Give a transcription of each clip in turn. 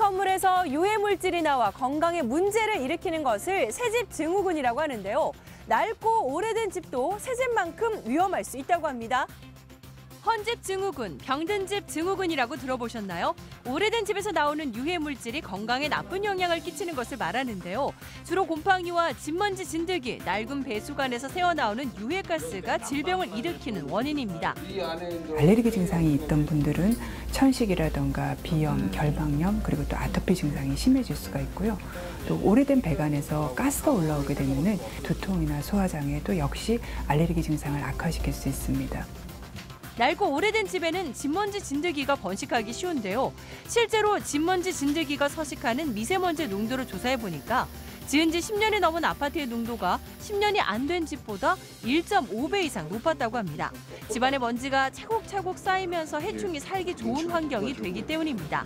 건물에서 유해 물질이 나와 건강에 문제를 일으키는 것을 새집 증후군이라고 하는데요. 낡고 오래된 집도 새집만큼 위험할 수 있다고 합니다. 헌집 증후군, 병든 집 증후군이라고 들어보셨나요? 오래된 집에서 나오는 유해 물질이 건강에 나쁜 영향을 끼치는 것을 말하는데요. 주로 곰팡이와 진먼지 진드기, 낡은 배수관에서 새어나오는 유해가스가 질병을 일으키는 원인입니다. 알레르기 증상이 있던 분들은 천식이라던가 비염, 결방염, 그리고 또 아토피 증상이 심해질 수가 있고요. 또 오래된 배관에서 가스가 올라오게 되면 두통이나 소화장애도 역시 알레르기 증상을 악화시킬 수 있습니다. 낡고 오래된 집에는 진먼지 진드기가 번식하기 쉬운데요. 실제로 진먼지 진드기가 서식하는 미세먼지 농도를 조사해보니까 지은 지 10년이 넘은 아파트의 농도가 10년이 안 된 집보다 1.5배 이상 높았다고 합니다. 집안의 먼지가 차곡차곡 쌓이면서 해충이 살기 좋은 환경이 되기 때문입니다.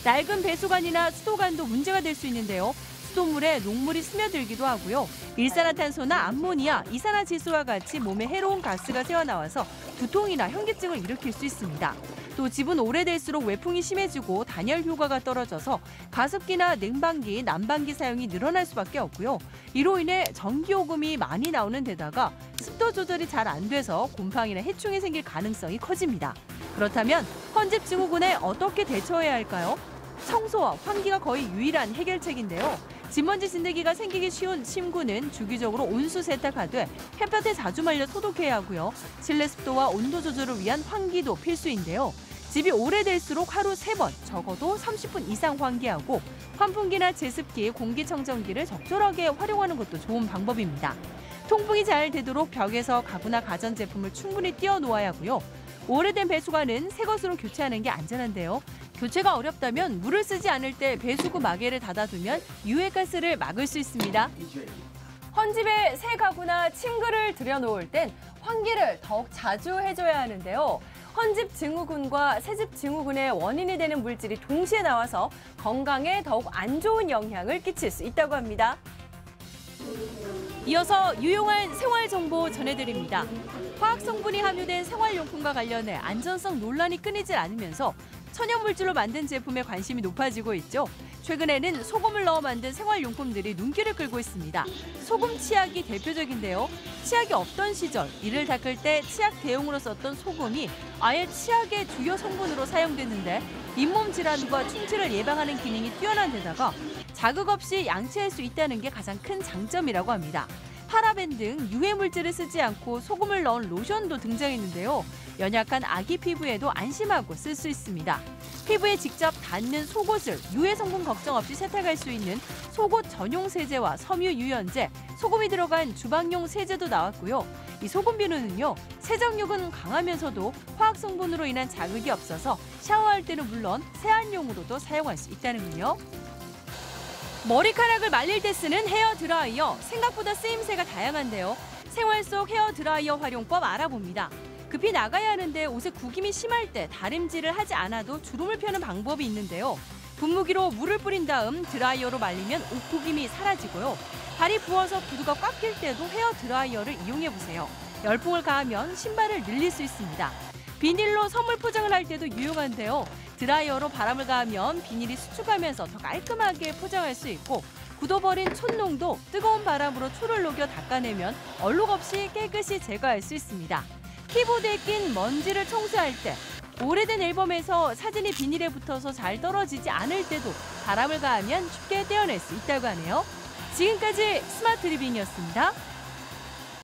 낡은 배수관이나 수도관도 문제가 될 수 있는데요. 수돗물에 녹물이 스며들기도 하고요. 일산화탄소나 암모니아, 이산화질소와 같이 몸에 해로운 가스가 새어나와서 두통이나 현기증을 일으킬 수 있습니다. 또 집은 오래될수록 외풍이 심해지고 단열 효과가 떨어져서 가습기나 냉방기, 난방기 사용이 늘어날 수밖에 없고요. 이로 인해 전기요금이 많이 나오는 데다가 습도 조절이 잘 안 돼서 곰팡이나 해충이 생길 가능성이 커집니다. 그렇다면 헌집 증후군에 어떻게 대처해야 할까요? 청소와 환기가 거의 유일한 해결책인데요. 진먼지 진드기가 생기기 쉬운 침구는 주기적으로 온수 세탁하되 햇볕에 자주 말려 소독해야 하고요. 실내 습도와 온도 조절을 위한 환기도 필수인데요. 집이 오래될수록 하루 3번, 적어도 30분 이상 환기하고 환풍기나 제습기, 공기청정기를 적절하게 활용하는 것도 좋은 방법입니다. 통풍이 잘 되도록 벽에서 가구나 가전제품을 충분히 띄워 놓아야 하고요. 오래된 배수관은 새 것으로 교체하는 게 안전한데요. 교체가 어렵다면 물을 쓰지 않을 때 배수구 마개를 닫아두면 유해가스를 막을 수 있습니다. 헌집에 새 가구나 침구를 들여놓을 땐 환기를 더욱 자주 해줘야 하는데요. 헌집 증후군과 새집 증후군의 원인이 되는 물질이 동시에 나와서 건강에 더욱 안 좋은 영향을 끼칠 수 있다고 합니다. 이어서 유용한 생활 정보 전해드립니다. 화학 성분이 함유된 생활용품과 관련해 안전성 논란이 끊이질 않으면서 천연물질로 만든 제품에 관심이 높아지고 있죠. 최근에는 소금을 넣어 만든 생활용품들이 눈길을 끌고 있습니다. 소금 치약이 대표적인데요. 치약이 없던 시절, 이를 닦을 때 치약 대용으로 썼던 소금이 아예 치약의 주요 성분으로 사용됐는데 잇몸 질환과 충치를 예방하는 기능이 뛰어난 데다가 자극 없이 양치할 수 있다는 게 가장 큰 장점이라고 합니다. 파라벤 등 유해 물질을 쓰지 않고 소금을 넣은 로션도 등장했는데요. 연약한 아기 피부에도 안심하고 쓸 수 있습니다. 피부에 직접 닿는 속옷을 유해 성분 걱정 없이 세탁할 수 있는 속옷 전용 세제와 섬유 유연제, 소금이 들어간 주방용 세제도 나왔고요. 이 소금 비누는요, 세정력은 강하면서도 화학 성분으로 인한 자극이 없어서 샤워할 때는 물론 세안용으로도 사용할 수 있다는군요. 머리카락을 말릴 때 쓰는 헤어 드라이어, 생각보다 쓰임새가 다양한데요. 생활 속 헤어 드라이어 활용법 알아봅니다. 급히 나가야 하는데 옷에 구김이 심할 때 다림질을 하지 않아도 주름을 펴는 방법이 있는데요. 분무기로 물을 뿌린 다음 드라이어로 말리면 옷 구김이 사라지고요. 발이 부어서 구두가 꽉 낄 때도 헤어 드라이어를 이용해보세요. 열풍을 가하면 신발을 늘릴 수 있습니다. 비닐로 선물 포장을 할 때도 유용한데요. 드라이어로 바람을 가하면 비닐이 수축하면서 더 깔끔하게 포장할 수 있고 굳어버린 촛농도 뜨거운 바람으로 초를 녹여 닦아내면 얼룩 없이 깨끗이 제거할 수 있습니다. 키보드에 낀 먼지를 청소할 때, 오래된 앨범에서 사진이 비닐에 붙어서 잘 떨어지지 않을 때도 바람을 가하면 쉽게 떼어낼 수 있다고 하네요. 지금까지 스마트 리빙이었습니다.